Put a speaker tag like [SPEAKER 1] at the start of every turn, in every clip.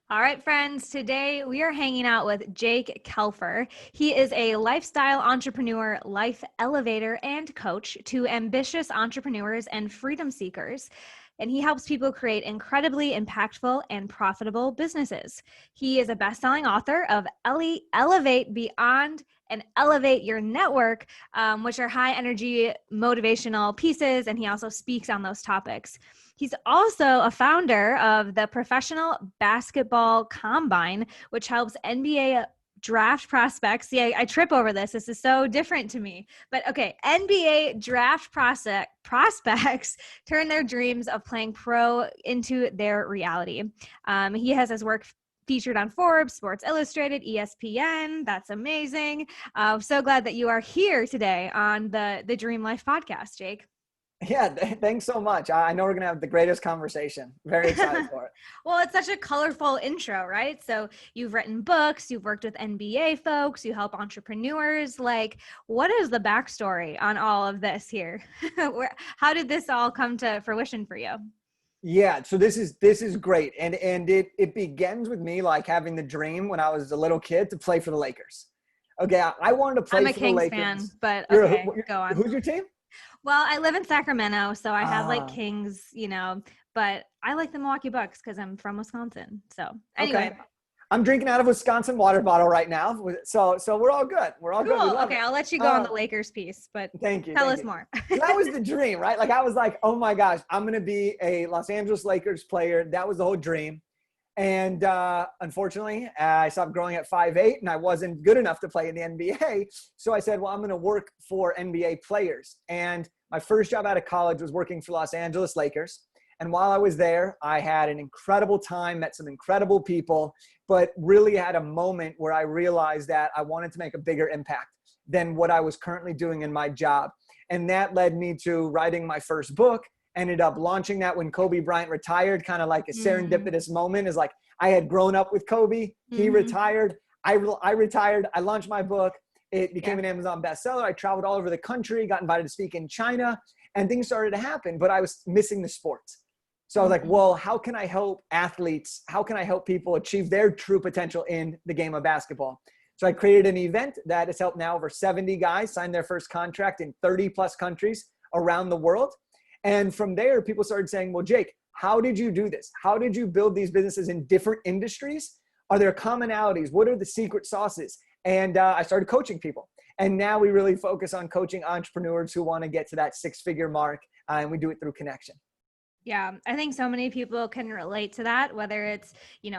[SPEAKER 1] All right, friends, today we are hanging out with Jake Kelfer. He is a lifestyle entrepreneur, life elevator, and coach to ambitious entrepreneurs and freedom seekers. And he helps people create incredibly impactful and profitable businesses. He is a best-selling author of Elevate Beyond and Elevate Your Network, which are high energy motivational pieces. And he also speaks on those topics. He's also a founder of the Professional Basketball Combine, which helps NBA draft prospects. See, I trip over this. This is so different to me. But okay, NBA draft prospects turn their dreams of playing pro into their reality. He has his work featured on Forbes, Sports Illustrated, ESPN. That's amazing. So glad that you are here today on the Dream Life podcast, Jake.
[SPEAKER 2] Yeah, thanks so much. I know we're going to have the greatest conversation. Very excited for it.
[SPEAKER 1] Well, it's such a colorful intro, right? So you've written books, you've worked with NBA folks, you help entrepreneurs. Like, what is the backstory on all of this here? How did this all come to fruition for you?
[SPEAKER 2] Yeah, so this is great. And it begins with me like having the dream when I was a little kid to play for the Lakers. Okay, I wanted to play for the Lakers.
[SPEAKER 1] I'm a Kings fan, but okay, go on.
[SPEAKER 2] Who's your team?
[SPEAKER 1] Well, I live in Sacramento, so I have like Kings, but I like the Milwaukee Bucks because I'm from Wisconsin. So anyway.
[SPEAKER 2] Okay. I'm drinking out of a Wisconsin water bottle right now. So we're all good. We're all good.
[SPEAKER 1] Okay, I'll let you go on the Lakers piece, but
[SPEAKER 2] thank you.
[SPEAKER 1] Tell us more.
[SPEAKER 2] That was the dream, right? Like I was like, oh my gosh, I'm going to be a Los Angeles Lakers player. That was the whole dream. And unfortunately, I stopped growing at 5'8", and I wasn't good enough to play in the NBA. So I said, well, I'm going to work for NBA players. And my first job out of college was working for Los Angeles Lakers. And while I was there, I had an incredible time, met some incredible people, but really had a moment where I realized that I wanted to make a bigger impact than what I was currently doing in my job. And that led me to writing my first book. Ended up launching that when Kobe Bryant retired, kind of like a serendipitous moment. Is like I had grown up with Kobe, he retired, I retired, I launched my book, it became an Amazon bestseller, I traveled all over the country, got invited to speak in China, and things started to happen, but I was missing the sports. So I was like, well, how can I help athletes, how can I help people achieve their true potential in the game of basketball? So I created an event that has helped now over 70 guys sign their first contract in 30 plus countries around the world. And from there, people started saying, well, Jake, how did you do this? How did you build these businesses in different industries? Are there commonalities? What are the secret sauces? And I started coaching people. And now we really focus on coaching entrepreneurs who want to get to that six-figure mark. And we do it through connection.
[SPEAKER 1] Yeah, I think so many people can relate to that, whether it's,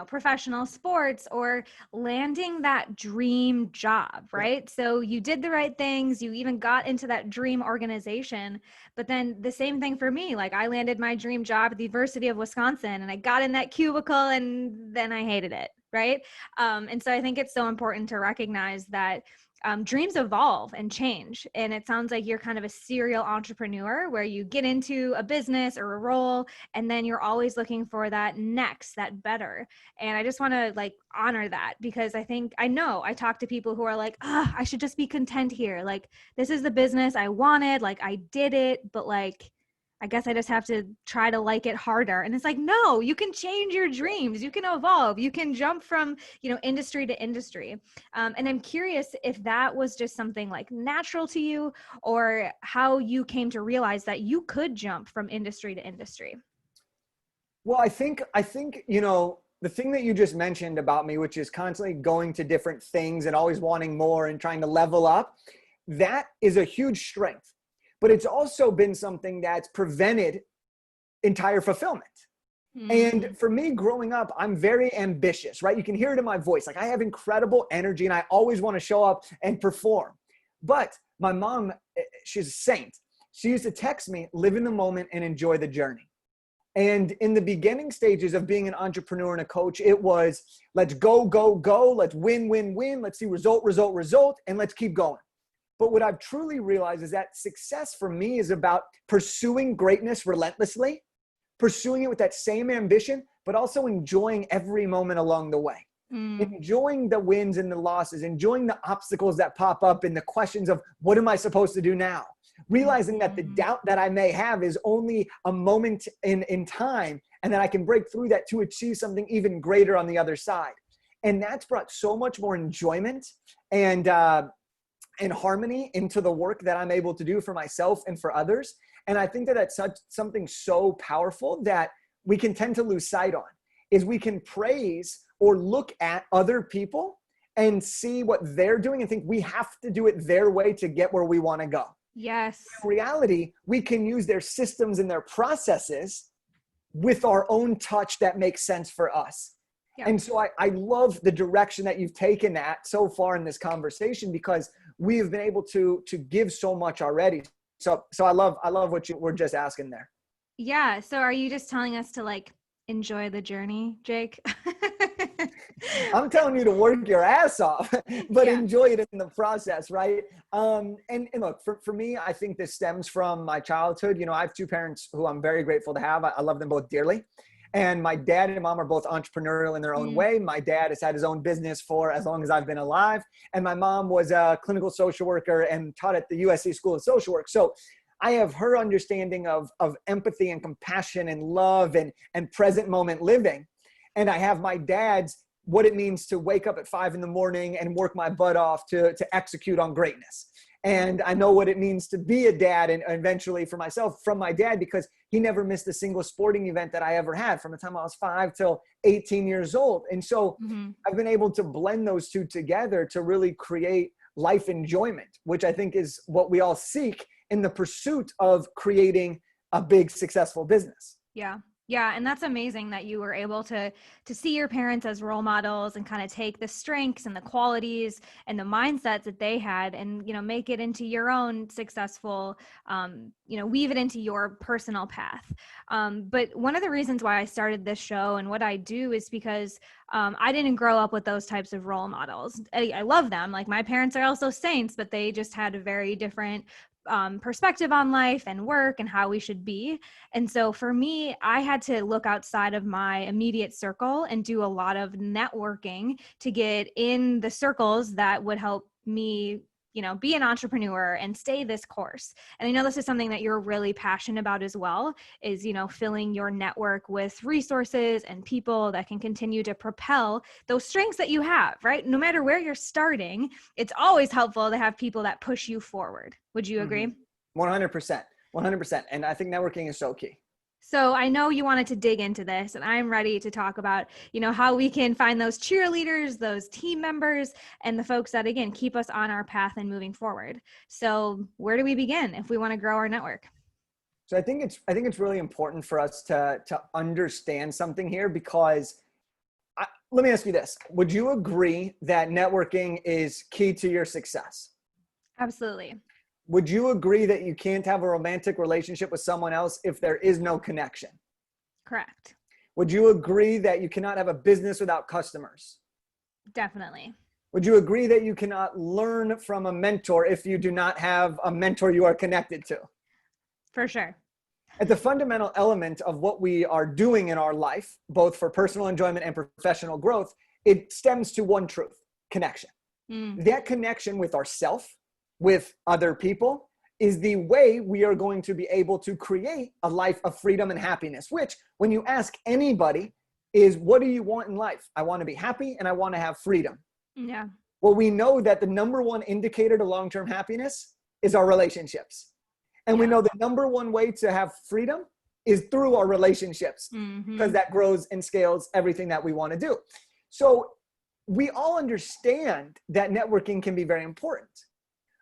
[SPEAKER 1] professional sports or landing that dream job, right? Yeah. So you did the right things, you even got into that dream organization, but then the same thing for me, like I landed my dream job at the University of Wisconsin and I got in that cubicle and then I hated it, right? And so I think it's so important to recognize that dreams evolve and change. And it sounds like you're kind of a serial entrepreneur where you get into a business or a role, and then you're always looking for that next, that better. And I just want to honor that, because I know I talk to people who are like, I should just be content here. Like, this is the business I wanted. Like, I did it, but I guess I just have to try to like it harder. And it's like, no, you can change your dreams. You can evolve. You can jump from, industry to industry. And I'm curious if that was just something natural to you, or how you came to realize that you could jump from industry to industry.
[SPEAKER 2] Well, I think, the thing that you just mentioned about me, which is constantly going to different things and always wanting more and trying to level up, that is a huge strength. But it's also been something that's prevented entire fulfillment. And for me growing up, I'm very ambitious, right? You can hear it in my voice. Like I have incredible energy and I always want to show up and perform. But my mom, she's a saint. She used to text me, live in the moment and enjoy the journey. And in the beginning stages of being an entrepreneur and a coach, it was let's go, go, go. Let's win, win, win. Let's see result, result, result. And let's keep going. But what I've truly realized is that success for me is about pursuing greatness relentlessly, pursuing it with that same ambition, but also enjoying every moment along the way. Enjoying the wins and the losses, enjoying the obstacles that pop up and the questions of what am I supposed to do now? realizing that the
[SPEAKER 1] Mhm.
[SPEAKER 2] doubt that I may have is only a moment in time, and that I can break through that to achieve something even greater on the other side. And that's brought so much more enjoyment and harmony into the work that I'm able to do for myself and for others. And I think that that's something so powerful that we can tend to lose sight on, is we can praise or look at other people and see what they're doing and think we have to do it their way to get where we want to go.
[SPEAKER 1] Yes.
[SPEAKER 2] In reality, we can use their systems and their processes with our own touch that makes sense for us.
[SPEAKER 1] Yep.
[SPEAKER 2] And so I love the direction that you've taken that so far in this conversation, because we have been able to give so much already. So I love what you were just asking there.
[SPEAKER 1] Yeah. So are you just telling us to like enjoy the journey, Jake?
[SPEAKER 2] I'm telling you to work your ass off, but
[SPEAKER 1] Yeah.
[SPEAKER 2] enjoy it in the process, right? And look, for me, I think this stems from my childhood. You know, I have two parents who I'm very grateful to have. I love them both dearly. And my dad and mom are both entrepreneurial in their own way. My dad has had his own business for as long as I've been alive. And my mom was a clinical social worker and taught at the USC School of Social Work. So I have her understanding of empathy and compassion and love and present moment living. And I have my dad's what it means to wake up at 5 a.m. and work my butt off to execute on greatness. And I know what it means to be a dad, and eventually for myself from my dad, because he never missed a single sporting event that I ever had from the time I was 5 till 18 years old. And so I've been able to blend those two together to really create life enjoyment, which I think is what we all seek in the pursuit of creating a big, successful business.
[SPEAKER 1] Yeah. Yeah. And that's amazing that you were able to see your parents as role models and kind of take the strengths and the qualities and the mindsets that they had and, you know, make it into your own successful, weave it into your personal path. But one of the reasons why I started this show and what I do is because I didn't grow up with those types of role models. I love them. Like my parents are also saints, but they just had a very different perspective on life and work and how we should be. And so for me, I had to look outside of my immediate circle and do a lot of networking to get in the circles that would help me, you know, be an entrepreneur and stay this course. And I know this is something that you're really passionate about as well, is, you know, filling your network with resources and people that can continue to propel those strengths that you have, right? No matter where you're starting, it's always helpful to have people that push you forward. Would you agree?
[SPEAKER 2] 100%. 100%. And I think networking is so key.
[SPEAKER 1] So I know you wanted to dig into this, and I'm ready to talk about, you know, how we can find those cheerleaders, those team members, and the folks that, again, keep us on our path and moving forward. So where do we begin if we want to grow our network?
[SPEAKER 2] So I think it's really important for us to understand something here, because let me ask you this. Would you agree that networking is key to your success?
[SPEAKER 1] Absolutely.
[SPEAKER 2] Would you agree that you can't have a romantic relationship with someone else if there is no connection?
[SPEAKER 1] Correct.
[SPEAKER 2] Would you agree that you cannot have a business without customers?
[SPEAKER 1] Definitely.
[SPEAKER 2] Would you agree that you cannot learn from a mentor if you do not have a mentor you are connected to?
[SPEAKER 1] For sure.
[SPEAKER 2] At the fundamental element of what we are doing in our life, both for personal enjoyment and professional growth, it stems to one truth: connection. That connection with ourself, with other people, is the way we are going to be able to create a life of freedom and happiness, which, when you ask anybody, is what do you want in life? I want to be happy and I want to have freedom.
[SPEAKER 1] Yeah.
[SPEAKER 2] Well, we know that the number one indicator to long-term happiness is our relationships. And we know the number one way to have freedom is through our relationships, because that grows and scales everything that we want to do. So we all understand that networking can be very important.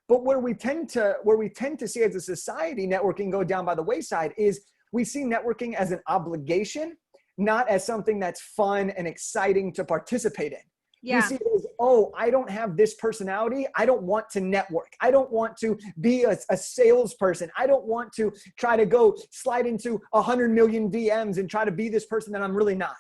[SPEAKER 2] But where we tend to see as a society networking go down by the wayside is we see networking as an obligation, not as something that's fun and exciting to participate in.
[SPEAKER 1] Yeah.
[SPEAKER 2] We see it as, oh, I don't have this personality. I don't want to network. I don't want to be a salesperson. I don't want to try to go slide into 100 million DMs and try to be this person that I'm really not.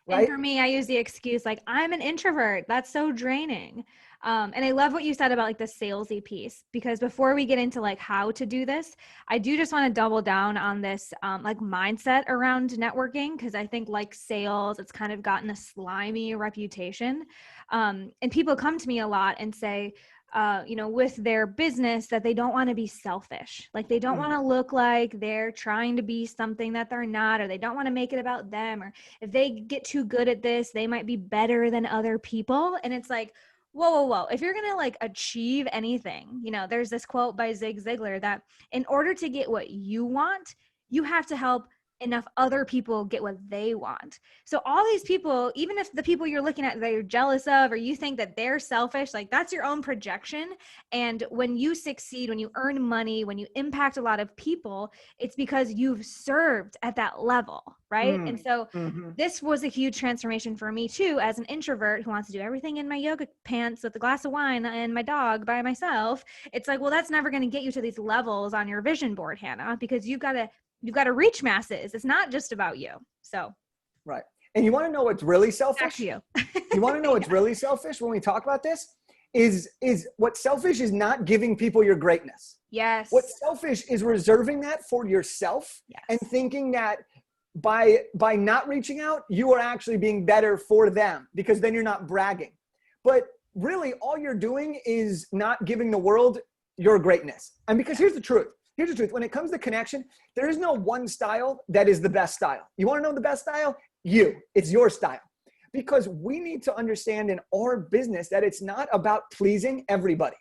[SPEAKER 2] Right?
[SPEAKER 1] And for me, I use the excuse like, I'm an introvert. That's so draining. And I love what you said about like the salesy piece, because before we get into like how to do this, I do just want to double down on this like mindset around networking, because I think like sales, it's kind of gotten a slimy reputation. And people come to me a lot and say, with their business, that they don't want to be selfish. Like they don't want to look like they're trying to be something that they're not, or they don't want to make it about them. Or if they get too good at this, they might be better than other people. And it's like, whoa. If you're going to like achieve anything, there's this quote by Zig Ziglar that in order to get what you want, you have to help enough other people get what they want. So all these people, even if the people you're looking at that you're jealous of, or you think that they're selfish, like that's your own projection. And when you succeed, when you earn money, when you impact a lot of people, it's because you've served at that level, right? And so this was a huge transformation for me too, as an introvert who wants to do everything in my yoga pants with a glass of wine and my dog by myself. It's like, well, that's never going to get you to these levels on your vision board, Hanna, because you've got to reach masses. It's not just about you. So.
[SPEAKER 2] Right. And you want to know what's really selfish?
[SPEAKER 1] Back to you.
[SPEAKER 2] You want to know what's really selfish when we talk about this? Is what's selfish is not giving people your greatness.
[SPEAKER 1] Yes.
[SPEAKER 2] What's selfish is reserving that for yourself and thinking that by not reaching out, you are actually being better for them, because then you're not bragging. But really all you're doing is not giving the world your greatness. And because here's the truth. When it comes to connection, there is no one style that is the best style. You want to know the best style? It's your style. Because we need to understand in our business that it's not about pleasing everybody.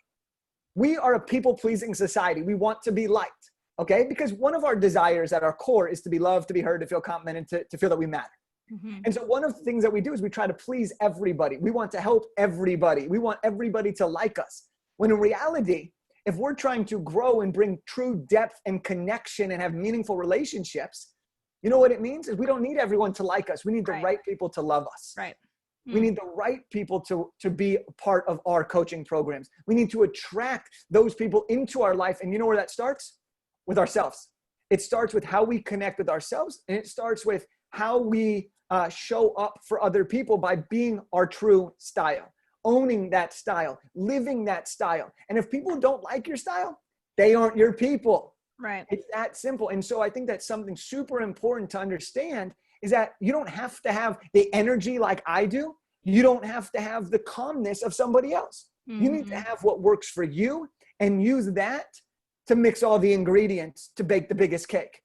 [SPEAKER 2] We are a people-pleasing society. We want to be liked, okay? Because one of our desires at our core is to be loved, to be heard, to feel complimented, to feel that we matter. And so one of the things that we do is we try to please everybody. We want to help everybody. We want everybody to like us. When in reality, if we're trying to grow and bring true depth and connection and have meaningful relationships, you know what it means is we don't need everyone to like us. We need the right people to love us.
[SPEAKER 1] Right.
[SPEAKER 2] We need the right people to be a part of our coaching programs. We need to attract those people into our life. And you know where that starts? With ourselves. It starts with how we connect with ourselves. And it starts with how we show up for other people by being our true style. Owning that style, living that style. And if people don't like your style, they aren't your people.
[SPEAKER 1] Right.
[SPEAKER 2] It's that simple. And so I think that's something super important to understand, is that you don't have to have the energy like I do. You don't have to have the calmness of somebody else. You need to have what works for you and use that to mix all the ingredients to bake the biggest cake.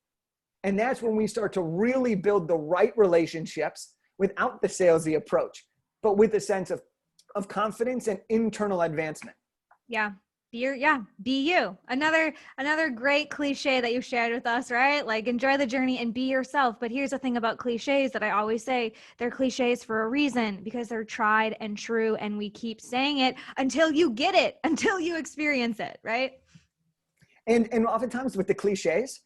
[SPEAKER 2] And that's when we start to really build the right relationships without the salesy approach, but with a sense of confidence and internal advancement.
[SPEAKER 1] Yeah. Be you. Another great cliche that you shared with us, right? Like enjoy the journey and be yourself. But here's the thing about cliches that I always say, they're cliches for a reason, because they're tried and true. And we keep saying it until you get it, until you experience it. Right.
[SPEAKER 2] And oftentimes with the cliches,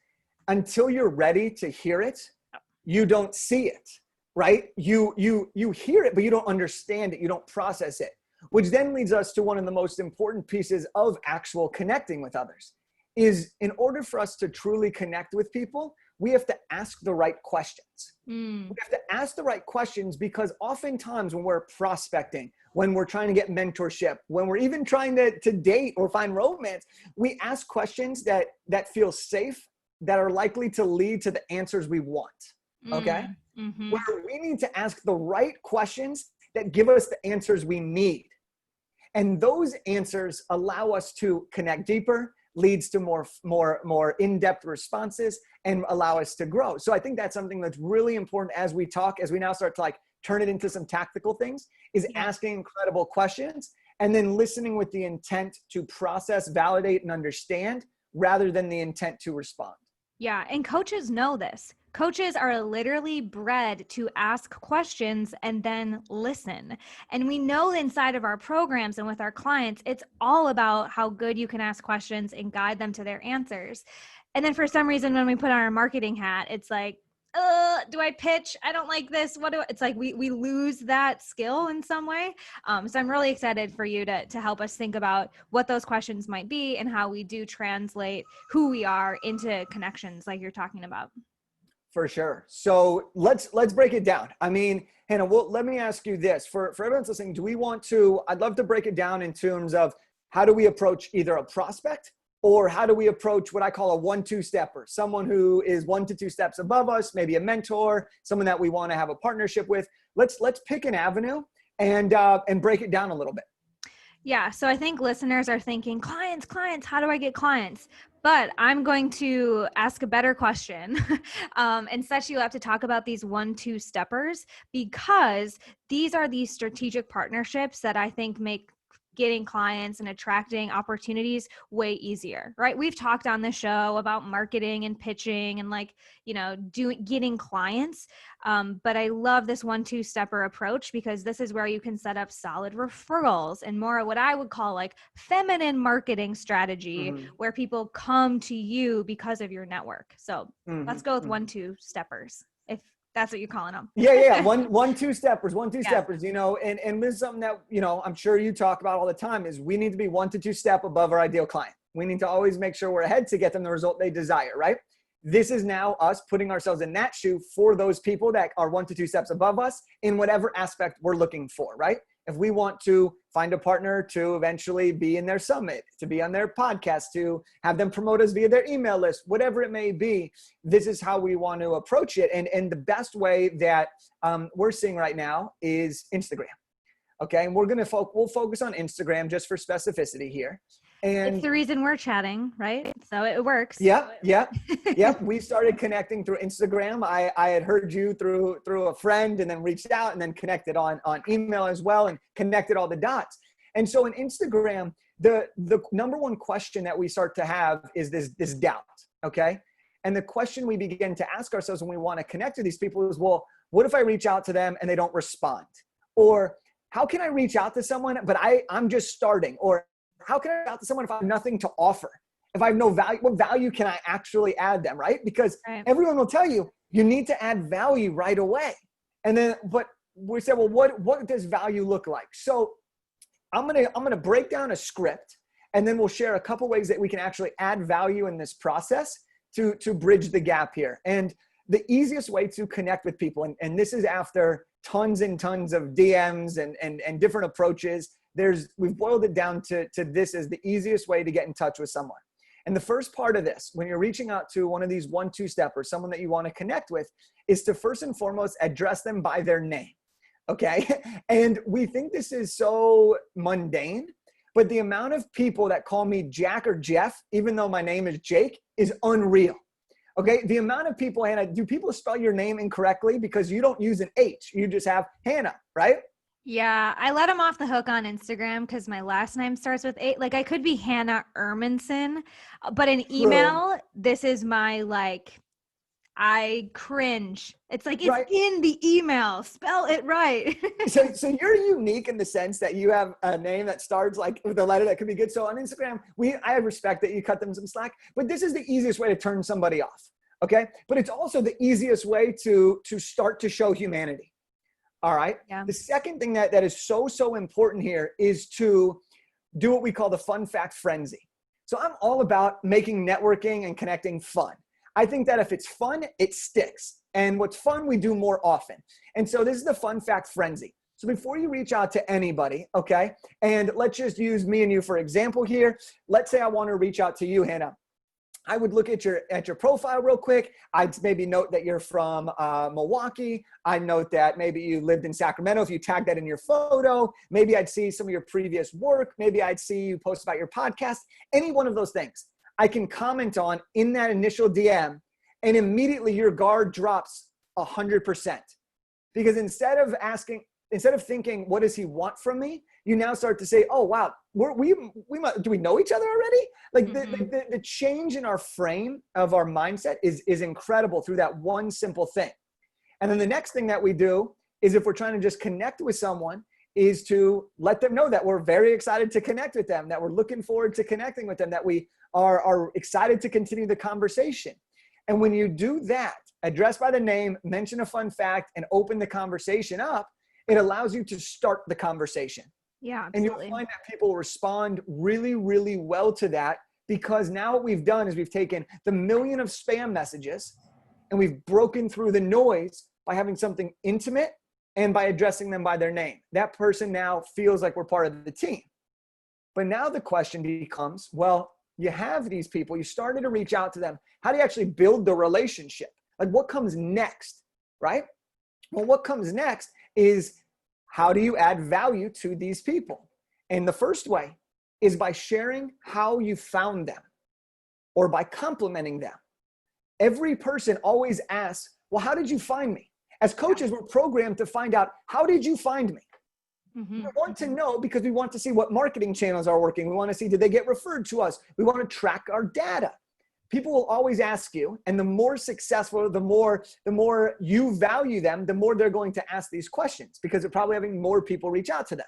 [SPEAKER 2] until you're ready to hear it, you don't see it. Right? You hear it, but you don't understand it. You don't process it, which then leads us to one of the most important pieces of actual connecting with others. Is in order for us to truly connect with people, we have to ask the right questions. We have to ask the right questions, because oftentimes when we're prospecting, when we're trying to get mentorship, when we're even trying to date or find romance, we ask questions that feel safe, that are likely to lead to the answers we want. Okay? Where we need to ask the right questions that give us the answers we need. And those answers allow us to connect deeper, leads to more in-depth responses, and allow us to grow. So I think that's something that's really important as we talk, as we now start to like turn it into some tactical things, is asking incredible questions and then listening with the intent to process, validate, and understand, rather than the intent to respond.
[SPEAKER 1] Yeah. And coaches know this. Coaches are literally bred to ask questions and then listen. And we know inside of our programs and with our clients, it's all about how good you can ask questions and guide them to their answers. And then for some reason, when we put on our marketing hat, it's like, do I pitch? I don't like this. It's like we lose that skill in some way. So I'm really excited for you to help us think about what those questions might be and how we do translate who we are into connections like you're talking about.
[SPEAKER 2] For sure. So let's break it down. I mean, Hanna, let me ask you this. For everyone's listening, I'd love to break it down in terms of how do we approach either a prospect, or how do we approach what I call a 1-2 stepper, someone who is 1 to 2 steps above us, maybe a mentor, someone that we want to have a partnership with. Let's pick an avenue and break it down a little bit.
[SPEAKER 1] Yeah. So I think listeners are thinking, clients, clients, how do I get clients? But I'm going to ask a better question and set you up to talk about these 1-2 steppers, because these are these strategic partnerships that I think make getting clients and attracting opportunities way easier, right? We've talked on the show about marketing and pitching and getting clients. But I love this 1-2 stepper approach, because this is where you can set up solid referrals and more what I would call like feminine marketing strategy,
[SPEAKER 2] Mm-hmm.
[SPEAKER 1] where people come to you because of your network. So let's go with
[SPEAKER 2] Mm-hmm.
[SPEAKER 1] 1-2 steppers, if that's what you're calling them.
[SPEAKER 2] Yeah. One, two steppers,
[SPEAKER 1] Yeah.
[SPEAKER 2] and this is something that, I'm sure you talk about all the time is we need to be 1 to 2 step above our ideal client. We need to always make sure we're ahead to get them the result they desire, right? This is now us putting ourselves in that shoe for those people that are 1 to 2 steps above us in whatever aspect we're looking for, right? If we want to find a partner to eventually be in their summit, to be on their podcast, to have them promote us via their email list, whatever it may be, this is how we want to approach it. And the best way that we're seeing right now is Instagram. Okay, and we'll focus on Instagram just for specificity here. And
[SPEAKER 1] It's the reason we're chatting, right? So it works.
[SPEAKER 2] Yep. We started connecting through Instagram. I had heard you through a friend, and then reached out, and then connected on email as well, and connected all the dots. And so in Instagram, the number one question that we start to have is this doubt. Okay. And the question we begin to ask ourselves when we want to connect to these people is, well, what if I reach out to them and they don't respond? Or how can I reach out to someone, but I'm just starting? Or how can I reach out to someone if I have nothing to offer? If I have no value, what value can I actually add them, right? Because everyone will tell you, you need to add value right away. And then, but we said, well, what does value look like? So I'm gonna break down a script, and then we'll share a couple ways that we can actually add value in this process to bridge the gap here. And the easiest way to connect with people, and this is after tons and tons of DMs and different approaches, we've boiled it down to this as the easiest way to get in touch with someone. And the first part of this, when you're reaching out to one of these 1-2-steppers, someone that you want to connect with, is to first and foremost address them by their name. Okay. And we think this is so mundane, but the amount of people that call me Jack or Jeff, even though my name is Jake, is unreal. Okay. The amount of people, Hanna, do people spell your name incorrectly because you don't use an H? You just have Hanna, right?
[SPEAKER 1] Yeah, I let him off the hook on Instagram because my last name starts with A. Like I could be Hanna Hermanson, but in email, this is my I cringe. It's like, it's in the email. Spell it right.
[SPEAKER 2] So you're unique in the sense that you have a name that starts like with a letter that could be good. So on Instagram, I respect that you cut them some slack, but this is the easiest way to turn somebody off. Okay. But it's also the easiest way to start to show humanity. All right.
[SPEAKER 1] Yeah.
[SPEAKER 2] The second thing that is so important here is to do what we call the fun fact frenzy. So I'm all about making networking and connecting fun. I think that if it's fun, it sticks. And what's fun, we do more often. And so this is the fun fact frenzy. So before you reach out to anybody, okay, and let's just use me and you for example here. Let's say I want to reach out to you, Hanna. I would look at your profile real quick. I'd maybe note that you're from Milwaukee. I'd note that maybe you lived in Sacramento. If you tag that in your photo, maybe I'd see some of your previous work. Maybe I'd see you post about your podcast. Any one of those things I can comment on in that initial DM, and immediately your guard drops 100%. Because instead of thinking, what does he want from me? You now start to say, oh, wow, do we know each other already? Like the change in our frame of our mindset is incredible through that one simple thing. And then the next thing that we do is, if we're trying to just connect with someone, is to let them know that we're very excited to connect with them, that we're looking forward to connecting with them, that we are excited to continue the conversation. And when you do that, address by the name, mention a fun fact, and open the conversation up, it allows you to start the conversation.
[SPEAKER 1] Yeah, absolutely.
[SPEAKER 2] And you'll find that people respond really, really well to that, because now what we've done is we've taken the million of spam messages and we've broken through the noise by having something intimate and by addressing them by their name. That person now feels like we're part of the team. But now the question becomes, well, you have these people, you started to reach out to them. How do you actually build the relationship? Like, what comes next, right? Well, what comes next is, how do you add value to these people? And the first way is by sharing how you found them or by complimenting them. Every person always asks, well, how did you find me? As coaches, we're programmed to find out, how did you find me? We want to know because we want to see what marketing channels are working. We want to see, did they get referred to us? We want to track our data. People will always ask you, and the more successful, the more you value them, the more they're going to ask these questions because they're probably having more people reach out to them.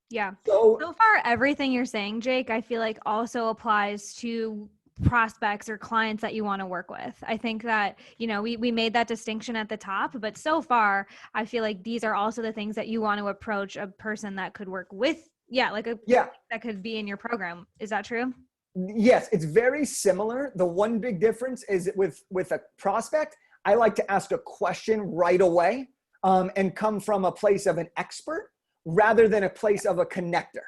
[SPEAKER 1] Yeah. So far, everything you're saying, Jake, I feel like also applies to prospects or clients that you want to work with. I think that, we made that distinction at the top, but so far, I feel like these are also the things that you want to approach a person that could work with. That could be in your program. Is that true?
[SPEAKER 2] Yes, it's very similar. The one big difference is with a prospect, I like to ask a question right away and come from a place of an expert rather than a place of a connector.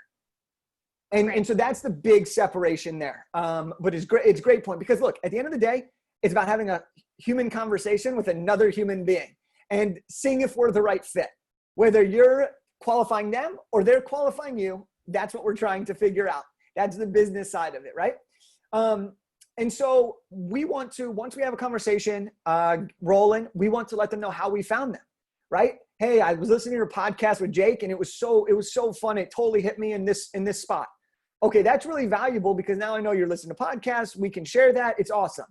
[SPEAKER 2] And so that's the big separation there. But it's great. It's a great point because look, at the end of the day, it's about having a human conversation with another human being and seeing if we're the right fit. Whether you're qualifying them or they're qualifying you, that's what we're trying to figure out. That's the business side of it, right? And so we want to, once we have a conversation rolling, we want to let them know how we found them, right? Hey, I was listening to your podcast with Jake and it was so fun. It totally hit me in this spot. Okay, that's really valuable because now I know you're listening to podcasts. We can share that. It's awesome.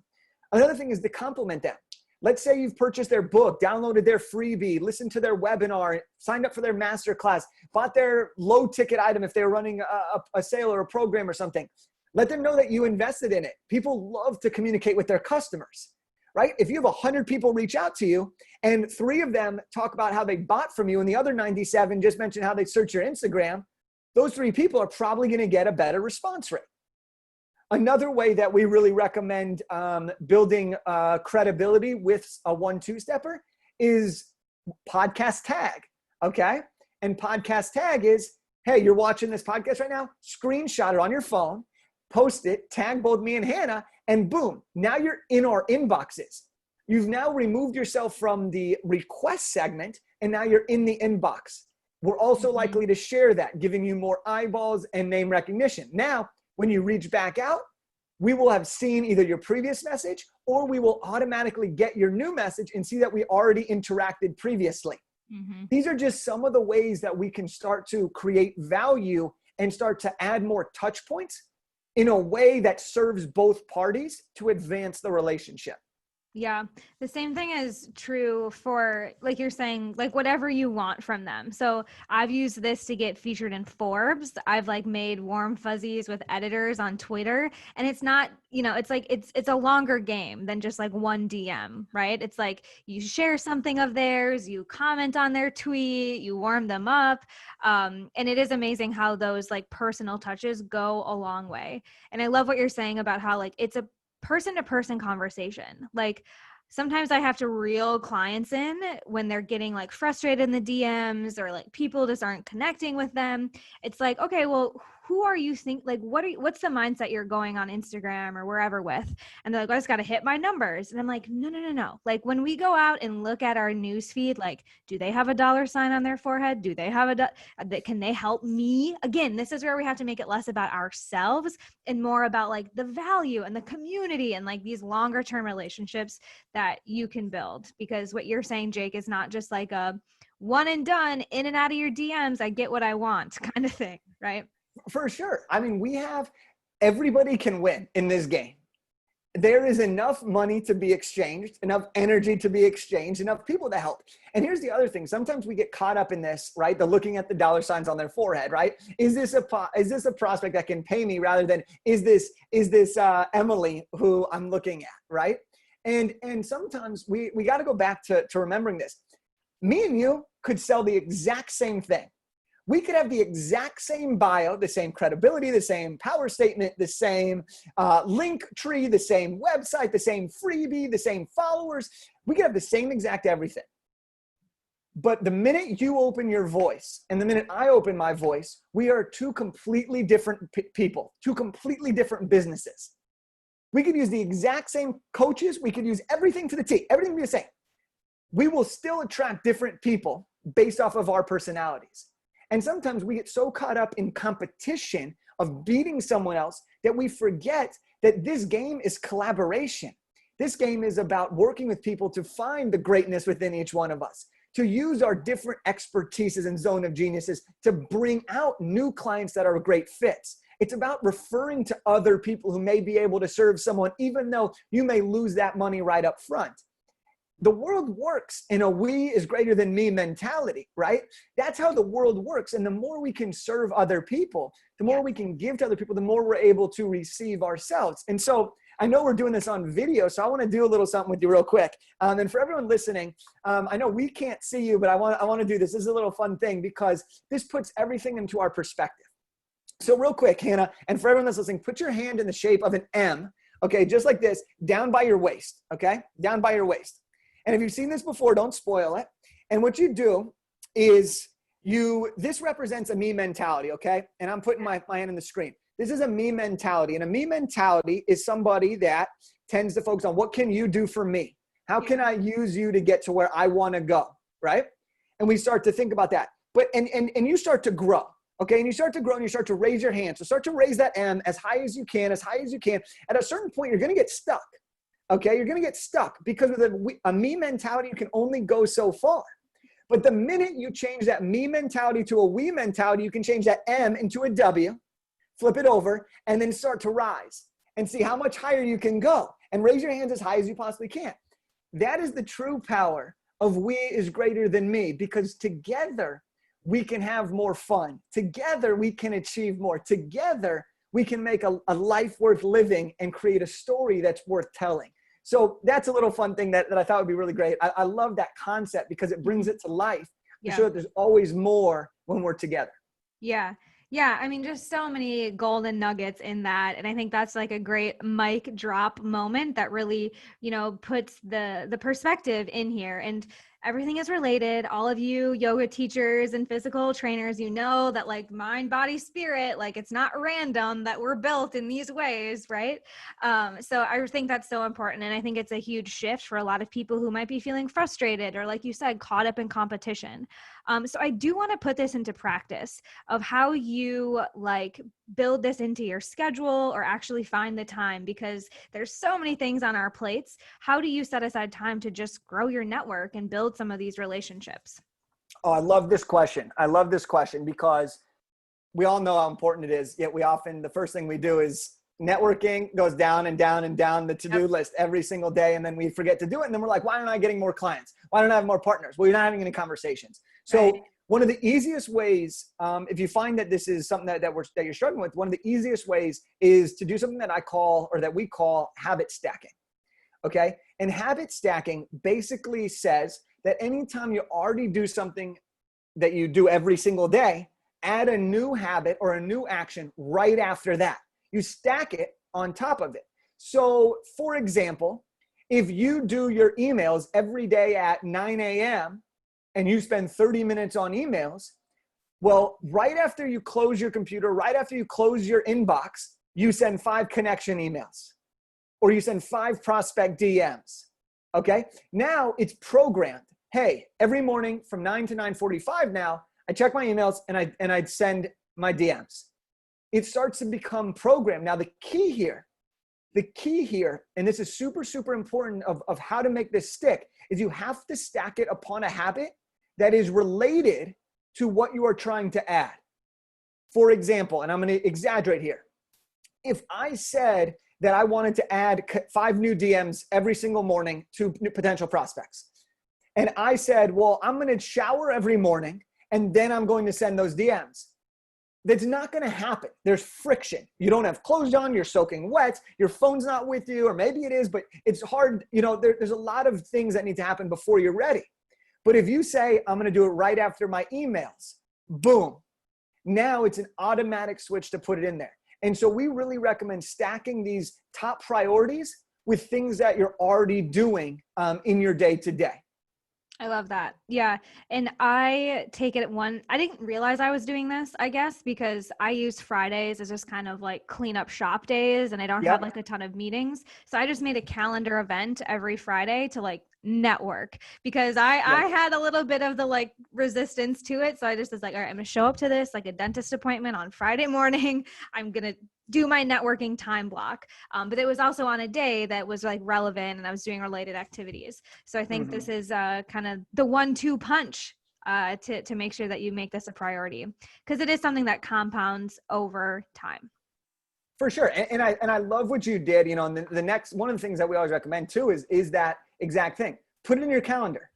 [SPEAKER 2] Another thing is to compliment them. Let's say you've purchased their book, downloaded their freebie, listened to their webinar, signed up for their masterclass, bought their low ticket item if they're running a sale or a program or something. Let them know that you invested in it. People love to communicate with their customers, right? If you have 100 people reach out to you and 3 of them talk about how they bought from you and the other 97 just mention how they search your Instagram, those 3 people are probably going to get a better response rate. Another way that we really recommend building credibility with a 1-2-stepper is podcast tag, okay? And podcast tag is, hey, you're watching this podcast right now, screenshot it on your phone, post it, tag both me and Hanna, and boom, now you're in our inboxes. You've now removed yourself from the request segment, and now you're in the inbox. We're also likely to share that, giving you more eyeballs and name recognition. Now, when you reach back out, we will have seen either your previous message or we will automatically get your new message and see that we already interacted previously. These are just some of the ways that we can start to create value and start to add more touch points in a way that serves both parties to advance the relationship.
[SPEAKER 1] Yeah. The same thing is true for, like you're saying, like whatever you want from them. So I've used this to get featured in Forbes. I've like made warm fuzzies with editors on Twitter, and it's not, it's like, it's a longer game than just like one DM, right? It's like you share something of theirs, you comment on their tweet, you warm them up. And it is amazing how those like personal touches go a long way. And I love what you're saying about how like it's a person-to-person conversation. Like sometimes I have to reel clients in when they're getting like frustrated in the DMs or like people just aren't connecting with them. It's like, okay, well, who are you what's the mindset you're going on Instagram or wherever with? And they're like, I just got to hit my numbers. And I'm like, no. Like when we go out and look at our news feed, like, do they have a $sign on their forehead? Do they have can they help me? Again, this is where we have to make it less about ourselves and more about like the value and the community and like these longer term relationships that you can build. Because what you're saying, Jake, is not just like a one and done, in and out of your DMs, I get what I want kind of thing, right?
[SPEAKER 2] For sure. I mean, everybody can win in this game. There is enough money to be exchanged, enough energy to be exchanged, enough people to help. And here's the other thing. Sometimes we get caught up in this, right? The looking at the $signs on their forehead, right? Is this a prospect that can pay me rather than is this Emily who I'm looking at, right? And sometimes we got to go back to remembering this. Me and you could sell the exact same thing. We could have the exact same bio, the same credibility, the same power statement, the same link tree, the same website, the same freebie, the same followers. We could have the same exact everything. But the minute you open your voice and the minute I open my voice, we are 2 completely different people, 2 completely different businesses. We could use the exact same coaches. We could use everything to the T. Everything would be the same. We will still attract different people based off of our personalities. And sometimes we get so caught up in competition of beating someone else that we forget that this game is collaboration. This game is about working with people to find the greatness within each one of us, to use our different expertises and zone of geniuses to bring out new clients that are great fits. It's about referring to other people who may be able to serve someone, even though you may lose that money right up front. The world works in a we is greater than me mentality, right? That's how the world works. And the more we can serve other people, the more we can give to other people, the more we're able to receive ourselves. And so I know we're doing this on video, so I want to do a little something with you real quick. And for everyone listening, I know we can't see you, but I want to do this. This is a little fun thing because this puts everything into our perspective. So real quick, Hanna, and for everyone that's listening, put your hand in the shape of an M, okay, just like this, down by your waist, okay, down by your waist. And if you've seen this before, don't spoil it. And what you do is this represents a me mentality, okay? And I'm putting my hand on the screen. This is a me mentality. And a me mentality is somebody that tends to focus on what can you do for me? How can I use you to get to where I want to go, right? And we start to think about that. But and you start to grow, okay? And you start to grow and you start to raise your hand. So start to raise that M as high as you can, as high as you can. At a certain point, you're going to get stuck. Okay, you're going to get stuck because with a me mentality, you can only go so far. But the minute you change that me mentality to a we mentality, you can change that M into a W, flip it over, and then start to rise and see how much higher you can go and raise your hands as high as you possibly can. That is the true power of we is greater than me, because together we can have more fun. Together we can achieve more. Together we can make a life worth living and create a story that's worth telling. So that's a little fun thing that I thought would be really great. I love that concept because it brings it to life to show that there's always more when we're together.
[SPEAKER 1] Yeah. Yeah. I mean, just so many golden nuggets in that. And I think that's like a great mic drop moment that really, puts the perspective in here. And everything is related. All of you yoga teachers and physical trainers, that like mind, body, spirit, like it's not random that we're built in these ways, right? So I think that's so important. And I think it's a huge shift for a lot of people who might be feeling frustrated or, like you said, caught up in competition. So I do want to put this into practice of how you like build this into your schedule or actually find the time, because there's so many things on our plates. How do you set aside time to just grow your network and build some of these relationships?
[SPEAKER 2] Oh, I love this question. I love this question because we all know how important it is. Yet the first thing we do is networking goes down and down and down the to-do list every single day. And then we forget to do it. And then we're like, why aren't I getting more clients? Why don't I have more partners? Well, you're not having any conversations. So one of the easiest ways, if you find that this is something that you're struggling with, one of the easiest ways is to do something that we call habit stacking. Okay. And habit stacking basically says that anytime you already do something that you do every single day, add a new habit or a new action right after that. You stack it on top of it. So for example, if you do your emails every day at 9 a.m. and you spend 30 minutes on emails, well, right after you close your computer, right after you close your inbox, you send 5 connection emails or you send 5 prospect DMs. Okay. Now it's programmed. Hey, every morning from 9 to 9:45 now, I check my emails and I'd send my DMs. It starts to become programmed. Now the key here, and this is super, super important of how to make this stick, is you have to stack it upon a habit that is related to what you are trying to add. For example, and I'm going to exaggerate here. If I said that I wanted to add 5 new DMs every single morning to potential prospects, and I said, well, I'm going to shower every morning and then I'm going to send those DMs. That's not going to happen. There's friction. You don't have clothes on. You're soaking wet. Your phone's not with you, or maybe it is, but it's hard. There's a lot of things that need to happen before you're ready. But if you say, I'm going to do it right after my emails, boom, now it's an automatic switch to put it in there. And so we really recommend stacking these top priorities with things that you're already doing in your day to day.
[SPEAKER 1] I love that. Yeah. And I take it I didn't realize I was doing this, I guess, because I use Fridays as just kind of like clean up shop days and I don't have
[SPEAKER 2] Yep.
[SPEAKER 1] like a ton of meetings. So I just made a calendar event every Friday to like network because I
[SPEAKER 2] Yep.
[SPEAKER 1] had a little bit of the like resistance to it. So I just was like, all right, I'm gonna show up to this like a dentist appointment on Friday morning. I'm gonna do my networking time block. But it was also on a day that was like relevant and I was doing related activities. So I think
[SPEAKER 2] Hmm.
[SPEAKER 1] this is kind of the 1-2 punch to make sure that you make this a priority because it is something that compounds over time.
[SPEAKER 2] For sure. And I love what you did. You know, and the next one of the things that we always recommend too is that exact thing. Put it in your calendar,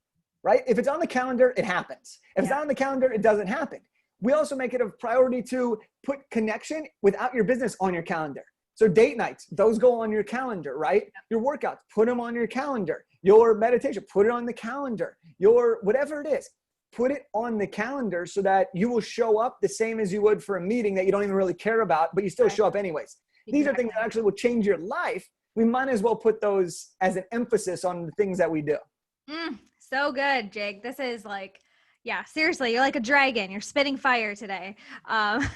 [SPEAKER 2] right? If it's on the calendar, it happens. If it's
[SPEAKER 1] Yeah.
[SPEAKER 2] not on the calendar, it doesn't happen. We also make it a priority to put connection without your business on your calendar. So date nights, those go on your calendar, right? Your workouts, put them on your calendar. Your meditation, put it on the calendar. Your whatever it is, put it on the calendar so that you will show up the same as you would for a meeting that you don't even really care about, but you still
[SPEAKER 1] Right.
[SPEAKER 2] show up anyways. These are things
[SPEAKER 1] Exactly.
[SPEAKER 2] that actually will change your life. We might as well put those as an emphasis on the things that we do.
[SPEAKER 1] So good, Jake. This is like, yeah, seriously, you're like a dragon. You're spitting fire today. Um,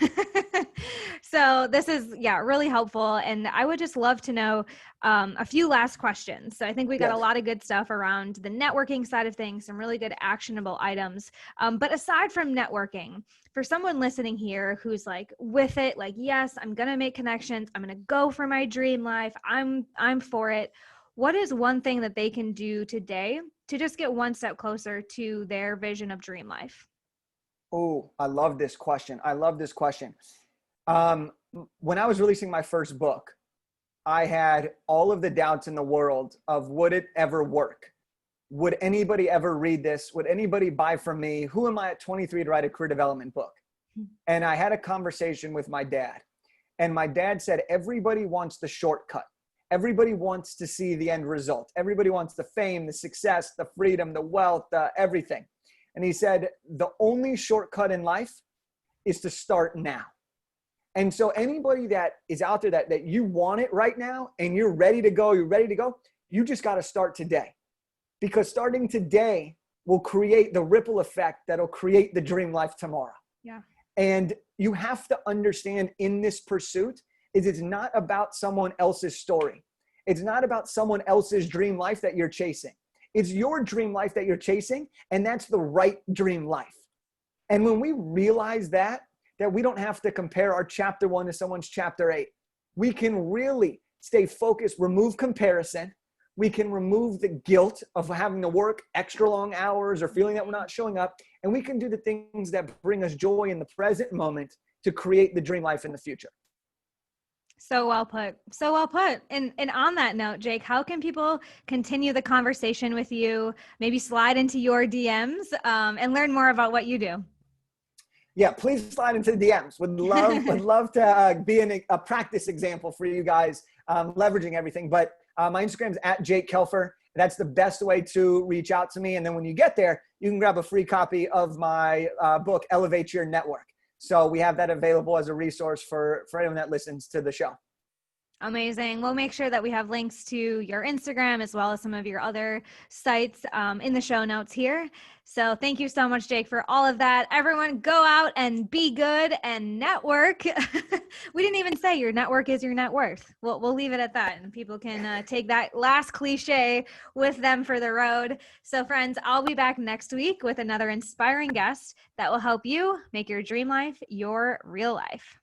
[SPEAKER 1] so this is, yeah, really helpful. And I would just love to know a few last questions. So I think we got a
[SPEAKER 2] Yes.
[SPEAKER 1] lot of good stuff around the networking side of things, some really good actionable items. But aside from networking, for someone listening here who's like with it, like, yes, I'm going to make connections. I'm going to go for my dream life. I'm for it. What is one thing that they can do today to just get one step closer to their vision of dream life?
[SPEAKER 2] Oh, I love this question. I love this question. Um, when I was releasing my first book, I had all of the doubts in the world of would it ever work? Would anybody ever read this? Would anybody buy from me? Who am I at 23 to write a career development book? And I had a conversation with my dad. And my dad said, everybody wants the shortcut. Everybody wants to see the end result. Everybody wants the fame, the success, the freedom, the wealth, everything. And he said, the only shortcut in life is to start now. And so anybody that is out there that you want it right now and you're ready to go, you just got to start today. Because starting today will create the ripple effect that'll create the dream life tomorrow.
[SPEAKER 1] Yeah.
[SPEAKER 2] And you have to understand in this pursuit is it's not about someone else's story. It's not about someone else's dream life that you're chasing. It's your dream life that you're chasing, and that's the right dream life. And when we realize that we don't have to compare our chapter 1 to someone's chapter 8, we can really stay focused, remove comparison. We can remove the guilt of having to work extra long hours or feeling that we're not showing up. And we can do the things that bring us joy in the present moment to create the dream life in the future.
[SPEAKER 1] So well put. So well put. And on that note, Jake, how can people continue the conversation with you? Maybe slide into your DMs and learn more about what you do.
[SPEAKER 2] Yeah, please slide into the DMs. Would love to be a practice example for you guys, leveraging everything. But my Instagram is at Jake Kelfer. That's the best way to reach out to me. And then when you get there, you can grab a free copy of my book, Elevate Your Network. So we have that available as a resource for anyone that listens to the show.
[SPEAKER 1] Amazing. We'll make sure that we have links to your Instagram as well as some of your other sites in the show notes here. So thank you so much, Jake, for all of that. Everyone go out and be good and network. We didn't even say your network is your net worth. We'll leave it at that. And people can take that last cliche with them for the road. So friends, I'll be back next week with another inspiring guest that will help you make your dream life your real life.